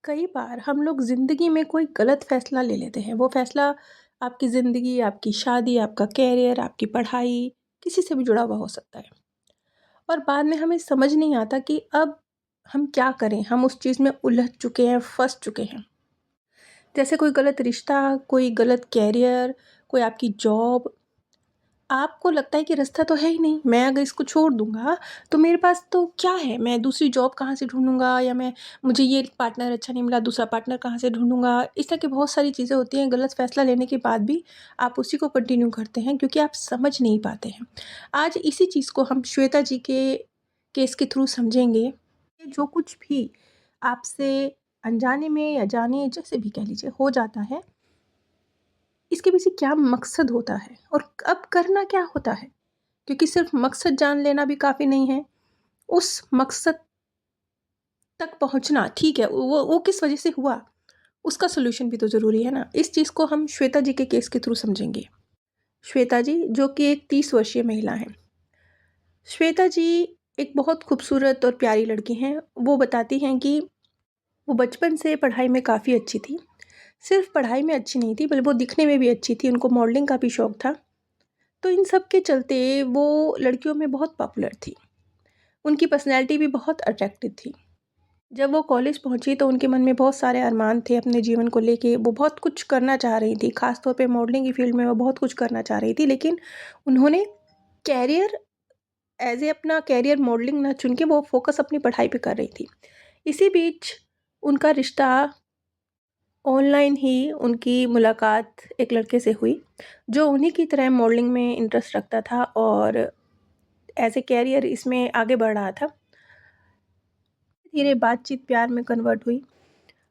कई बार हम लोग ज़िंदगी में कोई गलत फ़ैसला ले लेते हैं। वो फ़ैसला आपकी ज़िंदगी, आपकी शादी, आपका करियर, आपकी पढ़ाई, किसी से भी जुड़ा हुआ हो सकता है। और बाद में हमें समझ नहीं आता कि अब हम क्या करें? हम उस चीज़ में उलझ चुके हैं, फँस चुके हैं। जैसे कोई गलत रिश्ता, कोई गलत करियर, कोई आपकी जॉब। आपको लगता है कि रास्ता तो है ही नहीं, मैं अगर इसको छोड़ दूँगा, तो मेरे पास तो क्या है? मैं दूसरी जॉब कहाँ से ढूँढूँगा, या मैं मुझे ये पार्टनर अच्छा नहीं मिला, दूसरा पार्टनर कहाँ से ढूँढूँगा? इस तरह की बहुत सारी चीज़ें होती हैं, गलत फ़ैसला लेने के बाद भी आप उसी को कंटिन्यू करते हैं क्योंकि आप समझ नहीं पाते हैं। आज इसी चीज़ को हम श्वेता जी के केस के थ्रू समझेंगे कि जो कुछ भी आपसे अनजाने में या जाने, जैसे भी कह लीजिए, हो जाता है, इसके पीछे क्या मकसद होता है और अब करना क्या होता है? क्योंकि सिर्फ मकसद जान लेना भी काफ़ी नहीं है, उस मकसद तक पहुँचना ठीक है, वो किस वजह से हुआ, उसका सॉल्यूशन भी तो ज़रूरी है ना। इस चीज़ को हम श्वेता जी के केस के थ्रू समझेंगे। श्वेता जी, जो कि एक 30 वर्षीय महिला हैं। श्वेता जी एक बहुत खूबसूरत और प्यारी लड़की हैं। वो बताती हैं कि वो बचपन से पढ़ाई में काफ़ी अच्छी थी। सिर्फ पढ़ाई में अच्छी नहीं थी, बल्कि वो दिखने में भी अच्छी थी, उनको मॉडलिंग का भी शौक था। तो इन सब के चलते वो लड़कियों में बहुत पॉपुलर थी। उनकी पर्सनैलिटी भी बहुत अट्रैक्टिव थी। जब वो कॉलेज पहुंची तो उनके मन में बहुत सारे अरमान थे अपने जीवन को लेके। वो बहुत कुछ करना चाह रही थी, ख़ास तौर पे मॉडलिंग की फ़ील्ड में वो बहुत कुछ करना चाह रही थी। लेकिन उन्होंने कैरियर अपना कैरियर मॉडलिंग ना चुन के वो फ़ोकस अपनी पढ़ाई पे कर रही थी। इसी बीच उनका रिश्ता, ऑनलाइन ही उनकी मुलाकात एक लड़के से हुई, जो उन्हीं की तरह मॉडलिंग में इंटरेस्ट रखता था और एज़ ए कैरियर इसमें आगे बढ़ रहा था। धीरे बातचीत प्यार में कन्वर्ट हुई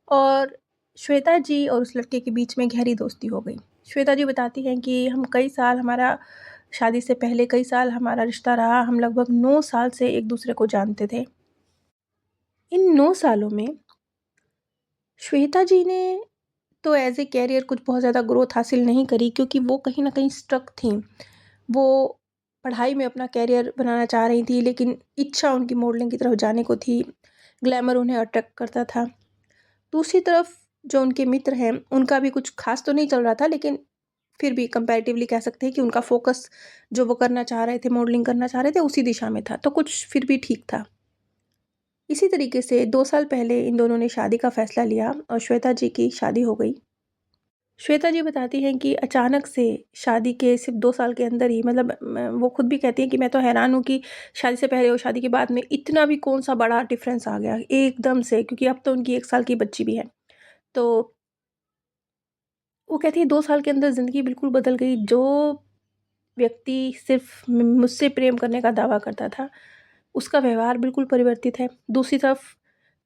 और श्वेता जी और उस लड़के के बीच में गहरी दोस्ती हो गई। श्वेता जी बताती हैं कि हम कई साल, हमारा शादी से पहले कई साल हमारा रिश्ता रहा। हम लगभग 9 साल से एक दूसरे को जानते थे। इन 9 सालों में श्वेता जी ने तो एज़ ए कैरियर कुछ बहुत ज़्यादा ग्रोथ हासिल नहीं करी, क्योंकि वो कहीं न कहीं स्टक थीं। वो पढ़ाई में अपना कैरियर बनाना चाह रही थी, लेकिन इच्छा उनकी मॉडलिंग की तरफ जाने को थी। ग्लैमर उन्हें अट्रैक्ट करता था। दूसरी तरफ जो उनके मित्र हैं, उनका भी कुछ ख़ास तो नहीं चल रहा था, लेकिन फिर भी कंपैरेटिवली कह सकते हैं कि उनका फ़ोकस जो वो करना चाह रहे थे, मॉडलिंग करना चाह रहे थे, उसी दिशा में था, तो कुछ फिर भी ठीक था। इसी तरीके से 2 साल पहले इन दोनों ने शादी का फ़ैसला लिया और श्वेता जी की शादी हो गई। श्वेता जी बताती हैं कि अचानक से शादी के सिर्फ़ 2 साल के अंदर ही, मतलब वो खुद भी कहती हैं कि मैं तो हैरान हूँ कि शादी से पहले और शादी के बाद में इतना भी कौन-सा बड़ा डिफ़रेंस आ गया एकदम से, क्योंकि अब तो उनकी 1 साल की बच्ची भी है। तो वो कहती है 2 साल के अंदर ज़िंदगी बिल्कुल बदल गई। जो व्यक्ति सिर्फ़ मुझसे प्रेम करने का दावा करता था, उसका व्यवहार बिल्कुल परिवर्तित है। दूसरी तरफ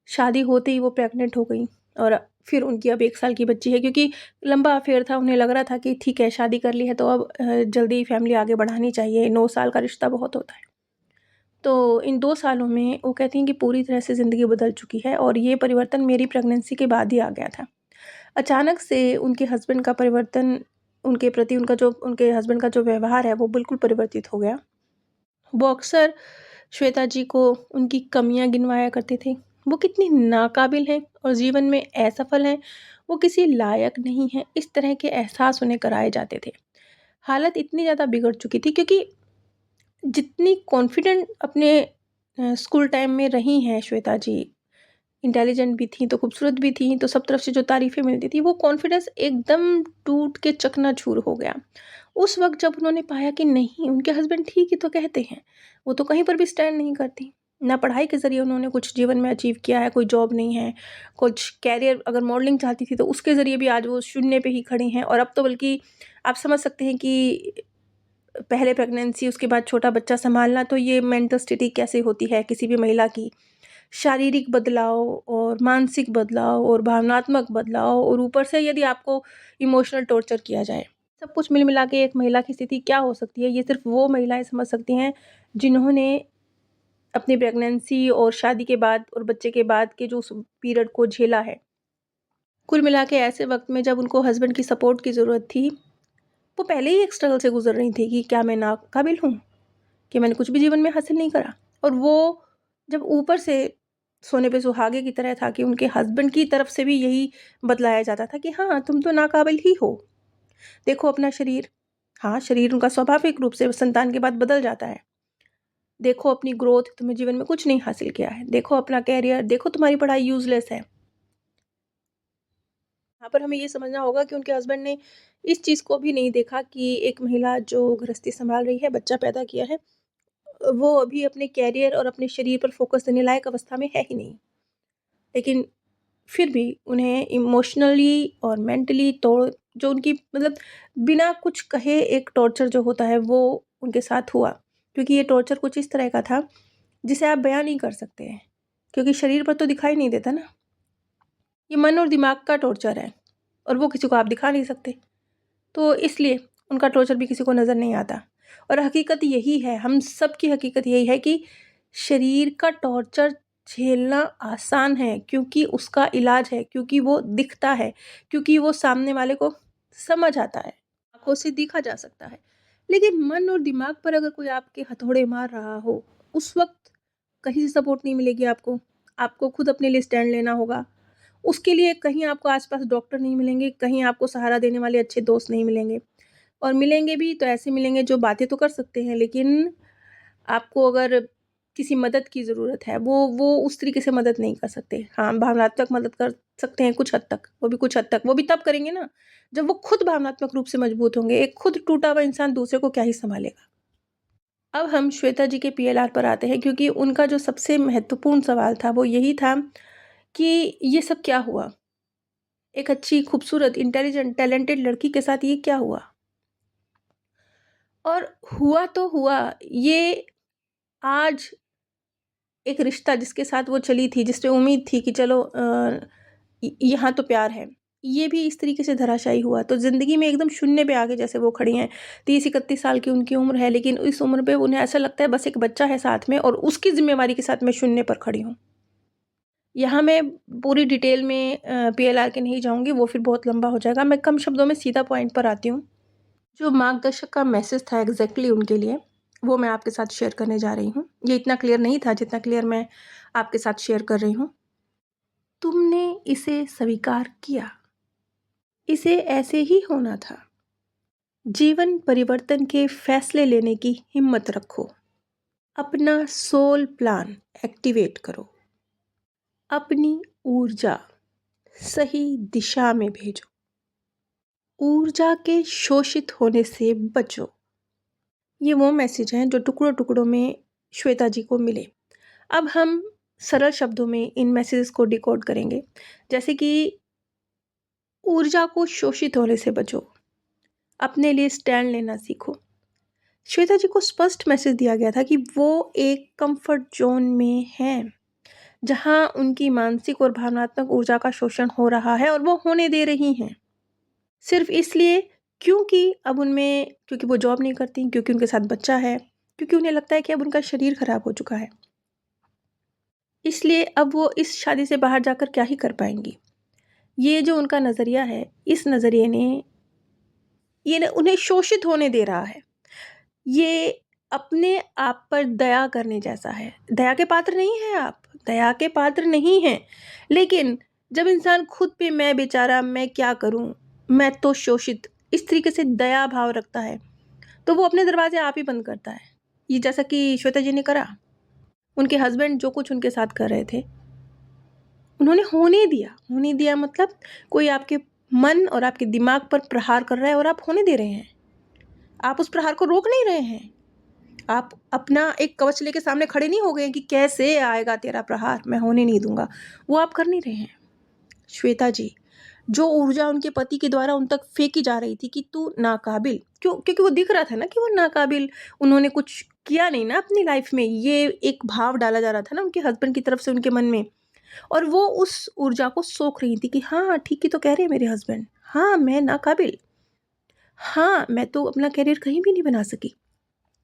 शादी होते ही वो प्रेग्नेंट हो गई और फिर उनकी अब 1 साल की बच्ची है, क्योंकि लंबा अफ़ेयर था। उन्हें लग रहा था कि ठीक है, शादी कर ली है तो अब जल्दी फैमिली आगे बढ़ानी चाहिए, 9 साल का रिश्ता बहुत होता है। तो इन 2 सालों में वो कहती हैं कि पूरी तरह से ज़िंदगी बदल चुकी है और ये परिवर्तन मेरी प्रेगनेंसी के बाद ही आ गया था। अचानक से उनके हस्बैंड का परिवर्तन, उनके प्रति उनके हस्बैंड का जो व्यवहार है वो बिल्कुल परिवर्तित हो गया। वो अक्सर श्वेता जी को उनकी कमियाँ गिनवाया करते थे। वो कितनी नाकाबिल हैं और जीवन में असफल हैं, वो किसी लायक नहीं हैं, इस तरह के एहसास उन्हें कराए जाते थे। हालत इतनी ज़्यादा बिगड़ चुकी थी, क्योंकि जितनी कॉन्फिडेंट अपने स्कूल टाइम में रही हैं श्वेता जी, इंटेलिजेंट भी थीं, तो खूबसूरत भी थीं, तो सब तरफ से जो तारीफ़ें मिलती थी, वो कॉन्फिडेंस एकदम टूट के चकनाचूर हो गया। उस वक़्त जब उन्होंने पाया कि नहीं, उनके हस्बैंड ठीक ही तो कहते हैं, वो तो कहीं पर भी स्टैंड नहीं करती। ना पढ़ाई के ज़रिए उन्होंने कुछ जीवन में अचीव किया है, कोई जॉब नहीं है, कुछ करियर अगर मॉडलिंग चाहती थी, तो उसके ज़रिए भी आज वो शून्य पे ही खड़ी हैं। और अब तो बल्कि आप समझ सकते हैं कि पहले प्रेगनेंसी, उसके बाद छोटा बच्चा सँभालना, तो ये मेंटल स्थिति कैसे होती है किसी भी महिला की। शारीरिक बदलाव और मानसिक बदलाव और भावनात्मक बदलाव, और ऊपर से यदि आपको इमोशनल टॉर्चर किया जाए, सब कुछ मिल मिला के एक महिला की स्थिति क्या हो सकती है, ये सिर्फ़ वो महिलाएँ समझ सकती हैं जिन्होंने अपनी प्रेगनेंसी और शादी के बाद और बच्चे के बाद के जो उस पीरियड को झेला है। कुल मिला के ऐसे वक़्त में जब उनको हस्बैंड की सपोर्ट की ज़रूरत थी, वो पहले ही एक स्ट्रगल से गुज़र रही थी कि क्या मैं नाकाबिल हूँ? कि मैंने कुछ भी जीवन में हासिल नहीं करा? और वो जब ऊपर से सोने पे सुहागे की तरह था कि उनके हस्बैंड की तरफ से भी यही बतलाया जाता था कि हाँ, तुम तो नाकाबिल ही हो। देखो अपना शरीर, हाँ, शरीर उनका स्वाभाविक रूप से संतान के बाद बदल जाता है। देखो अपनी ग्रोथ, तुमने जीवन में कुछ नहीं हासिल किया है। देखो अपना करियर, देखो तुम्हारी पढ़ाई यूज़लेस है। यहाँ पर हमें ये समझना होगा कि उनके हस्बैंड ने इस चीज़ को भी नहीं देखा कि एक महिला जो गृहस्थी संभाल रही है, बच्चा पैदा किया है, वो अभी अपने करियर और अपने शरीर पर फ़ोकस देने लायक अवस्था में है ही नहीं। लेकिन फिर भी उन्हें इमोशनली और मेंटली तोड़ जो उनकी मतलब बिना कुछ कहे एक टॉर्चर जो होता है वो उनके साथ हुआ। क्योंकि ये टॉर्चर कुछ इस तरह का था जिसे आप बयान नहीं कर सकते हैं, क्योंकि शरीर पर तो दिखाई नहीं देता ना। ये मन और दिमाग का टॉर्चर है और वो किसी को आप दिखा नहीं सकते। तो इसलिए उनका टॉर्चर भी किसी को नज़र नहीं आता। और हकीकत यही है, हम सब की हकीकत यही है कि शरीर का टॉर्चर झेलना आसान है, क्योंकि उसका इलाज है, क्योंकि वो दिखता है, क्योंकि वो सामने वाले को समझ आता है, आँखों से देखा जा सकता है। लेकिन मन और दिमाग पर अगर कोई आपके हथौड़े मार रहा हो, उस वक़्त कहीं से सपोर्ट नहीं मिलेगी आपको। आपको खुद अपने लिए स्टैंड लेना होगा। उसके लिए कहीं आपको आस-पास डॉक्टर नहीं मिलेंगे, कहीं आपको सहारा देने वाले अच्छे दोस्त नहीं मिलेंगे। और मिलेंगे भी तो ऐसे मिलेंगे जो बातें तो कर सकते हैं, लेकिन आपको अगर किसी मदद की ज़रूरत है, वो उस तरीके से मदद नहीं कर सकते। हाँ, भावनात्मक मदद कर सकते हैं कुछ हद तक, वो भी कुछ हद तक। वो भी तब करेंगे ना, जब वो खुद भावनात्मक रूप से मजबूत होंगे। एक खुद टूटा हुआ इंसान दूसरे को क्या ही सँभालेगा। अब हम श्वेता जी के पीएलआर पर आते हैं, क्योंकि उनका जो सबसे महत्वपूर्ण सवाल था, वो यही था कि ये सब क्या हुआ? एक अच्छी, खूबसूरत, इंटेलिजेंट, टैलेंटेड लड़की के साथ ये क्या हुआ? और हुआ तो हुआ, ये आज एक रिश्ता जिसके साथ वो चली थी, जिस पे उम्मीद थी कि चलो यहाँ तो प्यार है, ये भी इस तरीके से धराशायी हुआ। तो ज़िंदगी में एकदम शून्य पे आके जैसे वो खड़ी हैं, 30-31 साल की उनकी उम्र है, लेकिन इस उम्र पे उन्हें ऐसा लगता है बस एक बच्चा है साथ में और उसकी ज़िम्मेवारी के साथ मैं शून्य पर खड़ी हूँ। यहाँ मैं पूरी डिटेल में पीएलआर के नहीं जाऊँगी, वो फिर बहुत लंबा हो जाएगा। मैं कम शब्दों में सीधा पॉइंट पर आती हूँ। जो मार्गदर्शक का मैसेज था एग्जैक्टली उनके लिए, वो मैं आपके साथ शेयर करने जा रही हूँ। ये इतना क्लियर नहीं था जितना क्लियर मैं आपके साथ शेयर कर रही हूँ। तुमने इसे स्वीकार किया, इसे ऐसे ही होना था। जीवन परिवर्तन के फैसले लेने की हिम्मत रखो। अपना सोल प्लान एक्टिवेट करो। अपनी ऊर्जा सही दिशा में भेजो। ऊर्जा के शोषित होने से बचो। ये वो मैसेज हैं जो टुकड़ों टुकड़ों में श्वेता जी को मिले। अब हम सरल शब्दों में इन मैसेजेस को डिकोड करेंगे, जैसे कि ऊर्जा को शोषित होने से बचो, अपने लिए स्टैंड लेना सीखो। श्वेता जी को स्पष्ट मैसेज दिया गया था कि वो एक कंफर्ट जोन में हैं, जहां उनकी मानसिक और भावनात्मक ऊर्जा का शोषण हो रहा है और वो होने दे रही हैं। सिर्फ इसलिए क्योंकि वो जॉब नहीं करती, क्योंकि उनके साथ बच्चा है, क्योंकि उन्हें लगता है कि अब उनका शरीर खराब हो चुका है। इसलिए अब वो इस शादी से बाहर जाकर क्या ही कर पाएंगी। ये जो उनका नज़रिया है, इस नज़रिए ने उन्हें शोषित होने दे रहा है। ये अपने आप पर दया करने जैसा है। दया के पात्र नहीं हैं आप, दया के पात्र नहीं हैं। लेकिन जब इंसान खुद पे मैं बेचारा, मैं क्या करूं, मैं तो शोषित, इस तरीके से दया भाव रखता है, तो वो अपने दरवाजे आप ही बंद करता है। ये जैसा कि श्वेता जी ने करा। उनके हस्बैंड जो कुछ उनके साथ कर रहे थे, उन्होंने होने दिया मतलब कोई आपके मन और आपके दिमाग पर प्रहार कर रहा है और आप होने दे रहे हैं। आप उस प्रहार को रोक नहीं रहे हैं। आप अपना एक कवच लेके सामने खड़े नहीं हो गए कि कैसे आएगा तेरा प्रहार, मैं होने नहीं दूंगा। वो आप कर नहीं रहे हैं। श्वेता जी, जो ऊर्जा उनके पति के द्वारा उन तक फेंकी जा रही थी कि तू नाकाबिल, क्योंकि वो दिख रहा था ना कि वो नाकाबिल, उन्होंने कुछ किया नहीं ना अपनी लाइफ में, ये एक भाव डाला जा रहा था ना उनके हस्बैंड की तरफ से उनके मन में। और वो उस ऊर्जा को सोख रही थी कि हाँ ठीक ही तो कह रहे हैं मेरे हस्बैंड, हाँ मैं नाकाबिल, हाँ मैं तो अपना करियर कहीं भी नहीं बना सकी।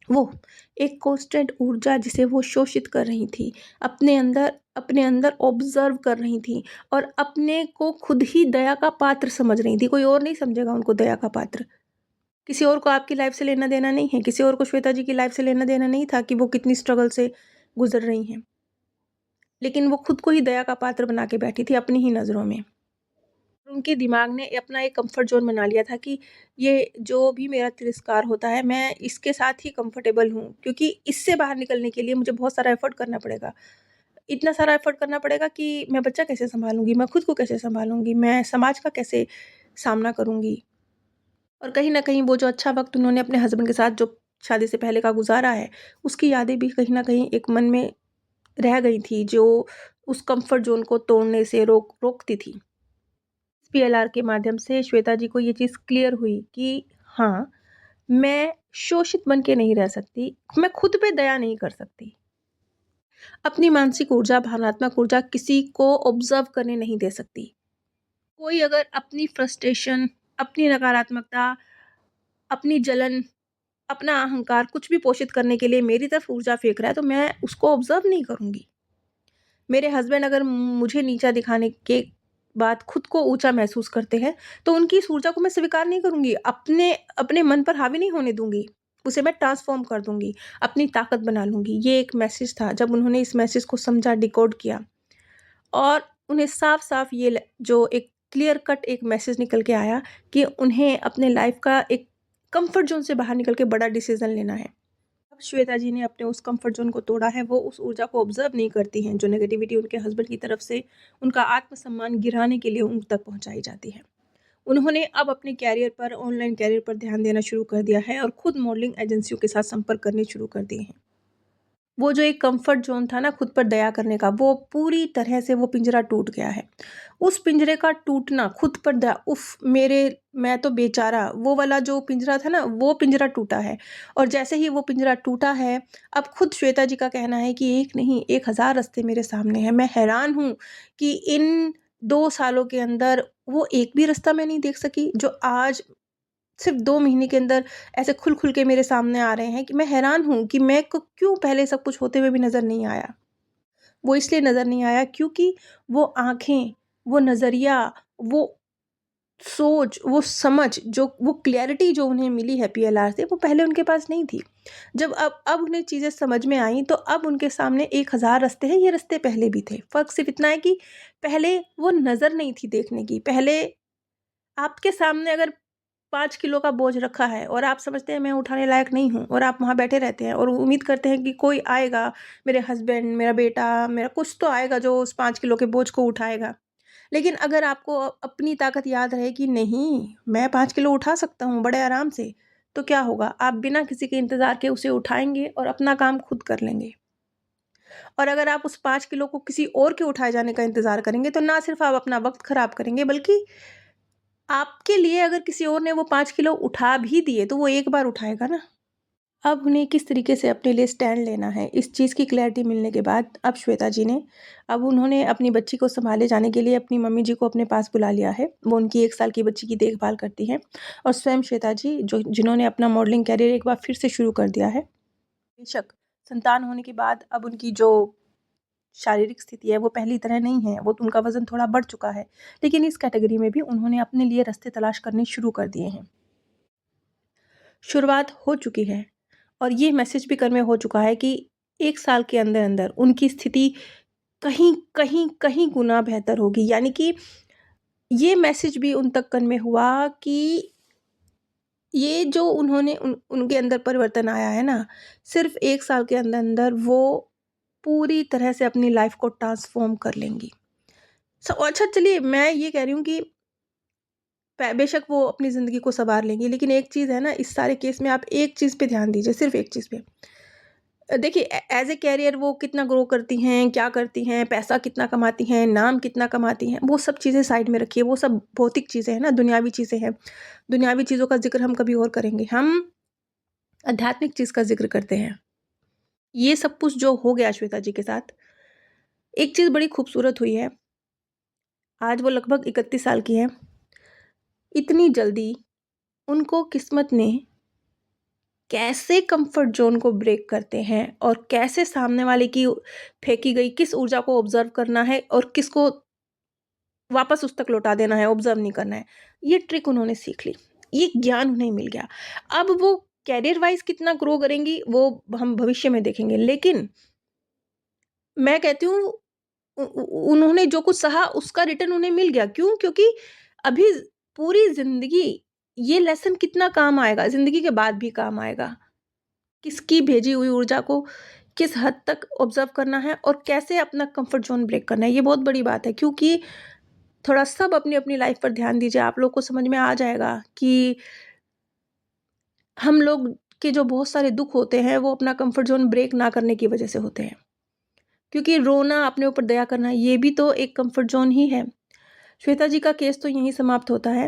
वो एक कांस्टेंट ऊर्जा जिसे वो शोषित कर रही थी, अपने अंदर ऑब्जर्व कर रही थी और अपने को खुद ही दया का पात्र समझ रही थी। कोई और नहीं समझेगा उनको दया का पात्र। किसी और को आपकी लाइफ से लेना देना नहीं है, किसी और को श्वेता जी की लाइफ से लेना देना नहीं था कि वो कितनी स्ट्रगल से गुजर रही हैं। लेकिन वो खुद को ही दया का पात्र बना के बैठी थी अपनी ही नज़रों में। उनके दिमाग ने अपना एक कम्फ़र्ट ज़ोन बना लिया था कि ये जो भी मेरा तिरस्कार होता है, मैं इसके साथ ही कम्फ़र्टेबल हूँ, क्योंकि इससे बाहर निकलने के लिए मुझे बहुत सारा एफ़र्ट करना पड़ेगा। इतना सारा एफ़र्ट करना पड़ेगा कि मैं बच्चा कैसे सँभालूँगी, मैं खुद को कैसे सँभालूँगी, मैं समाज का कैसे सामना करूँगी। और कहीं न कहीं वो जो अच्छा वक़्त उन्होंने अपने हस्बैंड के साथ जो शादी से पहले का गुज़ारा है, उसकी यादें भी कहीं न कहीं एक मन में रह गई थी, जो उस कम्फ़र्ट ज़ोन को तोड़ने से रोकती थी। पीएलआर के माध्यम से श्वेता जी को ये चीज़ क्लियर हुई कि हाँ, मैं शोषित बन के नहीं रह सकती, मैं खुद पे दया नहीं कर सकती। अपनी मानसिक ऊर्जा, भावनात्मक ऊर्जा किसी को ऑब्ज़र्व करने नहीं दे सकती। कोई अगर अपनी फ्रस्ट्रेशन, अपनी नकारात्मकता, अपनी जलन, अपना अहंकार कुछ भी पोषित करने के लिए मेरी तरफ ऊर्जा फेंक रहा है, तो मैं उसको ऑब्ज़र्व नहीं करूँगी। मेरे हस्बैंड अगर मुझे नीचा दिखाने के बाद खुद को ऊँचा महसूस करते हैं, तो उनकी इस ऊर्जा को मैं स्वीकार नहीं करूँगी, अपने अपने मन पर हावी नहीं होने दूँगी। उसे मैं ट्रांसफ़ॉर्म कर दूँगी, अपनी ताकत बना लूँगी। ये एक मैसेज था, जब उन्होंने इस मैसेज को समझा, डिकोड किया और उन्हें साफ-साफ ये जो एक क्लियर कट एक मैसेज निकल के आया कि उन्हें अपने लाइफ़ का एक कम्फ़र्ट ज़ोन से बाहर निकल के बड़ा डिसीज़न लेना है। अब श्वेता जी ने अपने उस कम्फर्ट ज़ोन को तोड़ा है, वो उस ऊर्जा को ऑब्ज़र्व नहीं करती हैं, जो नेगेटिविटी उनके हस्बैंड की तरफ से उनका आत्मसम्मान गिराने के लिए उन तक पहुँचाई जाती है। उन्होंने अब अपने करियर पर, ऑनलाइन करियर पर ध्यान देना शुरू कर दिया है और खुद मॉडलिंग एजेंसियों के साथ संपर्क करने शुरू कर दिए हैं। वो जो एक कम्फर्ट ज़ोन था ना खुद पर दया करने का, वो पूरी तरह से वो पिंजरा टूट गया है। उस पिंजरे का टूटना, खुद पर दया, उफ़! मैं तो बेचारा, वो वाला जो पिंजरा था ना, वो पिंजरा टूटा है। और जैसे ही वो पिंजरा टूटा है, अब खुद श्वेता जी का कहना है कि एक नहीं, 1000 रास्ते मेरे सामने हैं। मैं हैरान हूँ कि इन 2 सालों के अंदर वो एक भी रास्ता मैं नहीं देख सकी, जो आज सिर्फ़ 2 महीने के अंदर ऐसे खुल-खुल के मेरे सामने आ रहे हैं कि मैं हैरान हूँ कि मैं को क्यों पहले सब कुछ होते हुए भी नज़र नहीं आया। वो इसलिए नज़र नहीं आया क्योंकि वो आँखें, वो नज़रिया, वो सोच, वो समझ, जो वो क्लैरिटी जो उन्हें मिली है पीएलआर से, वो पहले उनके पास नहीं थी। जब अब उन्हें चीज़ें समझ में आईं, तो अब उनके सामने 1000 रास्ते हैं, ये रास्ते पहले भी थे। फ़र्क सिर्फ़ इतना है कि पहले वो नज़र नहीं थी देखने की। पहले आपके सामने अगर 5 किलो का बोझ रखा है और आप समझते हैं मैं उठाने लायक नहीं हूँ और आप वहाँ बैठे रहते हैं और उम्मीद करते हैं कि कोई आएगा, मेरे हस्बैंड, मेरा बेटा, मेरा कुछ तो आएगा जो उस 5 किलो के बोझ को उठाएगा। लेकिन अगर आपको अपनी ताकत याद रहे कि नहीं, मैं 5 किलो उठा सकता हूँ बड़े आराम से, तो क्या होगा? आप बिना किसी के इंतज़ार के उसे उठाएँगे और अपना काम खुद कर लेंगे। और अगर आप उस 5 किलो को किसी और के उठाए जाने का इंतज़ार करेंगे, तो ना सिर्फ़ आप अपना वक़्त ख़राब करेंगे, बल्कि आपके लिए अगर किसी और ने वो 5 किलो उठा भी दिए, तो वो एक बार उठाएगा ना। अब उन्हें किस तरीके से अपने लिए स्टैंड लेना है, इस चीज़ की क्लैरिटी मिलने के बाद अब श्वेता जी ने अब उन्होंने अपनी बच्ची को सँभाले जाने के लिए अपनी मम्मी जी को अपने पास बुला लिया है। वो उनकी 1 साल की बच्ची की देखभाल करती हैं और स्वयं श्वेता जी जिन्होंने अपना मॉडलिंग करियर एक बार फिर से शुरू कर दिया है। बेशक संतान होने के बाद अब उनकी जो शारीरिक स्थिति है वो पहली तरह नहीं है, वो उनका वज़न थोड़ा बढ़ चुका है। लेकिन इस कैटेगरी में भी उन्होंने अपने लिए रास्ते तलाश करने शुरू कर दिए हैं। शुरुआत हो चुकी है और ये मैसेज भी कन्वे हो चुका है कि 1 साल के अंदर-अंदर उनकी स्थिति कहीं गुना बेहतर होगी। यानी कि ये मैसेज भी उन तक कन्वे हुआ कि ये जो उन्होंने उनके अंदर परिवर्तन आया है ना, सिर्फ़ 1 साल के अंदर-अंदर वो पूरी तरह से अपनी लाइफ़ को ट्रांसफ़ॉर्म कर लेंगी। अच्छा चलिए, मैं ये कह रही हूँ कि बेशक वो अपनी ज़िंदगी को सँवार लेंगी, लेकिन एक चीज़ है ना, इस सारे केस में आप एक चीज़ पे ध्यान दीजिए, सिर्फ़ एक चीज़ पे। देखिए एज़ ए करियर वो कितना ग्रो करती हैं, क्या करती हैं, पैसा कितना कमाती हैं, नाम कितना कमाती हैं, वो सब चीज़ें साइड में रखिए, वो सब भौतिक चीज़ें हैं ना, दुनियावी चीज़ें हैं। दुनियावी चीज़ों का ज़िक्र हम कभी और करेंगे। हम आध्यात्मिक चीज़ का ज़िक्र करते हैं। ये सब कुछ जो हो गया श्वेता जी के साथ, एक चीज़ बड़ी खूबसूरत हुई है। आज वो लगभग 31 साल की हैं। इतनी जल्दी उनको किस्मत ने कैसे कंफर्ट ज़ोन को ब्रेक करते हैं और कैसे सामने वाले की फेंकी गई किस ऊर्जा को ऑब्ज़र्व करना है और किसको वापस उस तक लौटा देना है, ऑब्ज़र्व नहीं करना है। ये ट्रिक उन्होंने सीख ली। ये ज्ञान उन्हें मिल गया। अब वो करियर वाइज़ कितना ग्रो करेंगी वो हम भविष्य में देखेंगे। लेकिन मैं कहती हूँ उन्होंने जो कुछ सहा उसका रिटर्न उन्हें मिल गया। क्यों? क्योंकि अभी पूरी ज़िंदगी ये लेसन कितना काम आएगा, ज़िंदगी के बाद भी काम आएगा। किसकी भेजी हुई ऊर्जा को किस हद तक ऑब्ज़र्व करना है और कैसे अपना कंफर्ट ज़ोन ब्रेक करना है, ये बहुत बड़ी बात है। क्योंकि थोड़ा सब अपनी-अपनी लाइफ़ पर ध्यान दीजिए, आप लोग को समझ में आ जाएगा कि हम लोग के जो बहुत सारे दुःख होते हैं, वो अपना कंफर्ट ज़ोन ब्रेक ना करने की वजह से होते हैं। क्योंकि रोना, अपने ऊपर दया करना, ये भी तो एक कंफर्ट ज़ोन ही है। श्वेता जी का केस तो यहीं समाप्त होता है।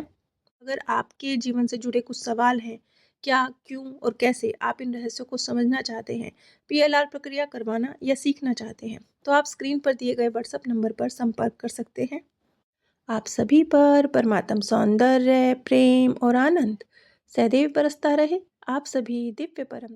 अगर आपके जीवन से जुड़े कुछ सवाल हैं, क्या, क्यों और कैसे आप इन रहस्यों को समझना चाहते हैं, पीएलआर प्रक्रिया करवाना या सीखना चाहते हैं, तो आप स्क्रीन पर दिए गए व्हाट्सएप नंबर पर संपर्क कर सकते हैं। आप सभी पर परमात्म सौंदर्य, प्रेम और आनंद सदैव बरसता रहे। आप सभी दिव्य परम